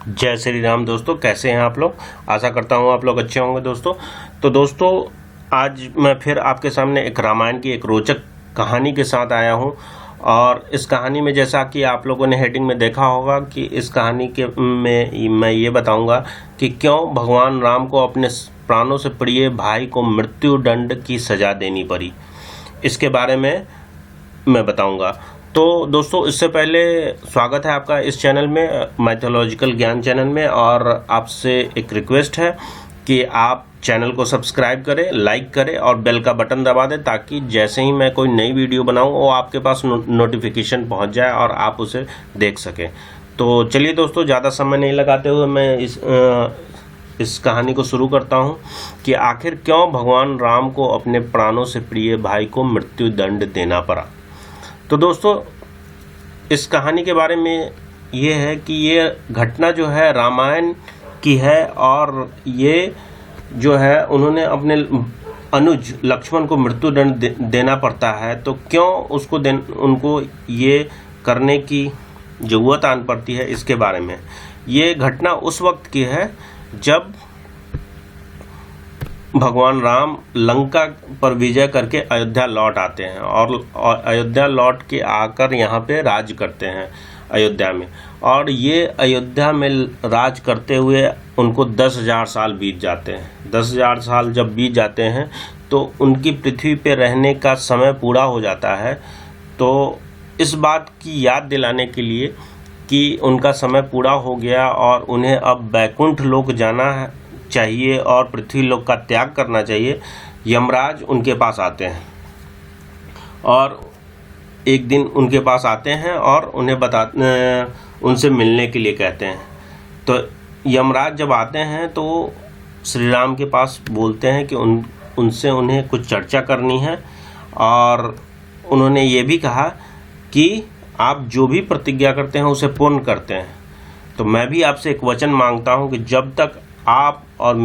जय श्री राम दोस्तों, कैसे हैं आप लोग। आशा करता हूं आप लोग अच्छे होंगे दोस्तों। तो दोस्तों, आज मैं फिर आपके सामने एक रामायण की एक रोचक कहानी के साथ आया हूं। और इस कहानी में, जैसा कि आप लोगों ने हेडिंग में देखा होगा, कि इस कहानी के में मैं ये बताऊंगा कि क्यों भगवान राम को अपने प्राणों से प्रिय भाई को मृत्यु दंड की सज़ा देनी पड़ी, इसके बारे में मैं बताऊंगा। तो दोस्तों, इससे पहले स्वागत है आपका इस चैनल में, माइथोलॉजिकल ज्ञान चैनल में। और आपसे एक रिक्वेस्ट है कि आप चैनल को सब्सक्राइब करें, लाइक करें और बेल का बटन दबा दें, ताकि जैसे ही मैं कोई नई वीडियो बनाऊं वो आपके पास नोटिफिकेशन पहुंच जाए और आप उसे देख सकें। तो चलिए दोस्तों, ज़्यादा समय नहीं लगाते हुए मैं इस कहानी को शुरू करता हूं कि आखिर क्यों भगवान राम को अपने प्राणों से प्रिय भाई को मृत्यु दंड देना पड़ा। तो दोस्तों, इस कहानी के बारे में ये है कि ये घटना जो है रामायण की है, और ये जो है उन्होंने अपने अनुज लक्ष्मण को मृत्यु दंड देना पड़ता है। तो क्यों उनको ये करने की ज़रूरत आन पड़ती है, इसके बारे में। ये घटना उस वक्त की है जब भगवान राम लंका पर विजय करके अयोध्या लौट आते हैं और अयोध्या लौट के आकर यहाँ पे राज करते हैं अयोध्या में। और ये अयोध्या में राज करते हुए उनको 10,000 साल बीत जाते हैं। 10,000 साल जब बीत जाते हैं तो उनकी पृथ्वी पे रहने का समय पूरा हो जाता है। तो इस बात की याद दिलाने के लिए कि उनका समय पूरा हो गया और उन्हें अब वैकुंठ लोक जाना चाहिए और पृथ्वी लोक का त्याग करना चाहिए, यमराज उनके पास आते हैं। और एक दिन उनके पास आते हैं और उनसे मिलने के लिए कहते हैं। तो यमराज जब आते हैं तो श्री राम के पास बोलते हैं कि उनसे उन्हें कुछ चर्चा करनी है। और उन्होंने ये भी कहा कि आप जो भी प्रतिज्ञा करते हैं उसे पूर्ण करते हैं। तो मैं भी आपसे एक वचन मांगता हूं कि जब तक आप और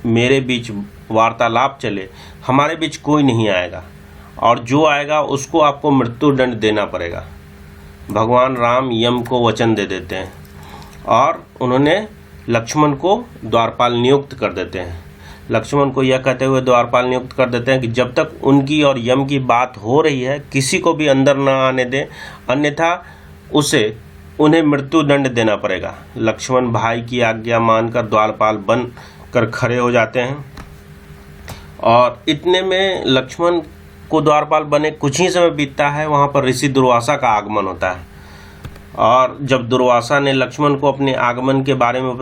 मेरे बीच वार्तालाप चले, हमारे बीच कोई नहीं आएगा, और जो आएगा उसको आपको मृत्यु दंड देना पड़ेगा। भगवान राम यम को वचन दे देते हैं और उन्होंने लक्ष्मण को द्वारपाल नियुक्त कर देते हैं। लक्ष्मण को यह कहते हुए द्वारपाल नियुक्त कर देते हैं कि जब तक उनकी और यम की बात हो रही है, किसी को भी अंदर न आने दें, अन्यथा उन्हें मृत्यु दंड देना पड़ेगा। लक्ष्मण भाई की आज्ञा मानकर द्वारपाल बन कर खड़े हो जाते हैं। और इतने में लक्ष्मण को द्वारपाल बने कुछ ही समय बीतता है, वहाँ पर ऋषि दुर्वासा का आगमन होता है। और जब दुर्वासा ने लक्ष्मण को अपने आगमन के बारे में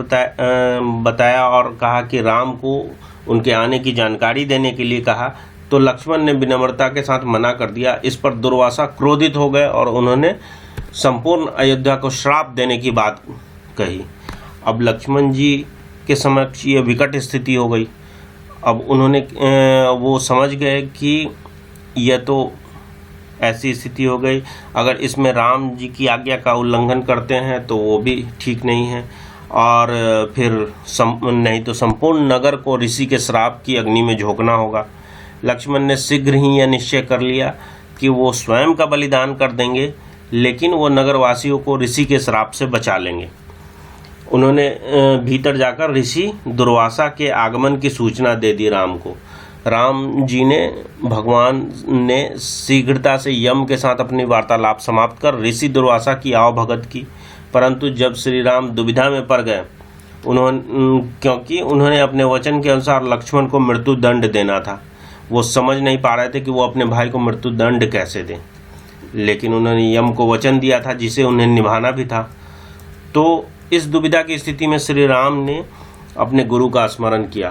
बताया और कहा कि राम को उनके आने की जानकारी देने के लिए कहा, तो लक्ष्मण ने विनम्रता के साथ मना कर दिया। इस पर दुर्वासा क्रोधित हो गए और उन्होंने संपूर्ण अयोध्या को श्राप देने की बात कही। अब लक्ष्मण जी के समक्ष ये विकट स्थिति हो गई। अब वो समझ गए कि यह तो ऐसी स्थिति हो गई, अगर इसमें राम जी की आज्ञा का उल्लंघन करते हैं तो वो भी ठीक नहीं है, और फिर नहीं तो संपूर्ण नगर को ऋषि के श्राप की अग्नि में झोंकना होगा। लक्ष्मण ने शीघ्र ही यह निश्चय कर लिया कि वो स्वयं का बलिदान कर देंगे, लेकिन वो नगरवासियों को ऋषि के श्राप से बचा लेंगे। उन्होंने भीतर जाकर ऋषि दुर्वासा के आगमन की सूचना दे दी राम को। राम जी ने भगवान ने शीघ्रता से यम के साथ अपनी वार्तालाप समाप्त कर ऋषि दुर्वासा की आवभगत की। परंतु जब श्री राम दुविधा में पड़ गए, क्योंकि उन्होंने अपने वचन के अनुसार लक्ष्मण को मृत्यु दंड देना था, वो समझ नहीं पा रहे थे कि वो अपने भाई को मृत्यु दंड कैसे दें। लेकिन उन्होंने यम को वचन दिया था जिसे उन्हें निभाना भी था। तो इस दुविधा की स्थिति में श्री राम ने अपने गुरु का स्मरण किया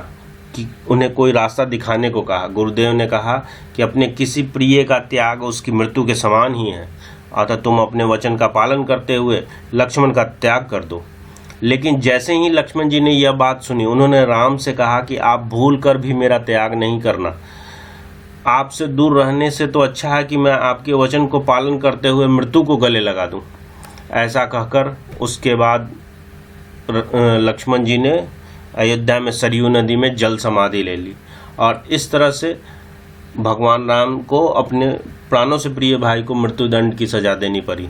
कि उन्हें कोई रास्ता दिखाने को कहा। गुरुदेव ने कहा कि अपने किसी प्रिय का त्याग उसकी मृत्यु के समान ही है, अतः तुम अपने वचन का पालन करते हुए लक्ष्मण का त्याग कर दो। लेकिन जैसे ही लक्ष्मण जी ने यह बात सुनी, उन्होंने राम से कहा कि आप भूल कर भी मेरा त्याग नहीं करना। आपसे दूर रहने से तो अच्छा है कि मैं आपके वचन को पालन करते हुए मृत्यु को गले लगा दूं। ऐसा कहकर उसके बाद लक्ष्मण जी ने अयोध्या में सरयू नदी में जल समाधि ले ली। और इस तरह से भगवान राम को अपने प्राणों से प्रिय भाई को मृत्यु दंड की सज़ा देनी पड़ी।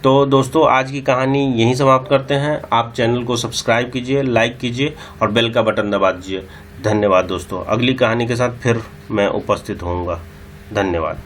तो दोस्तों आज की कहानी यहीं समाप्त करते हैं। आप चैनल को सब्सक्राइब कीजिए, लाइक कीजिए और बेल का बटन दबा दीजिए। धन्यवाद दोस्तों। अगली कहानी के साथ फिर मैं उपस्थित होऊंगा। धन्यवाद।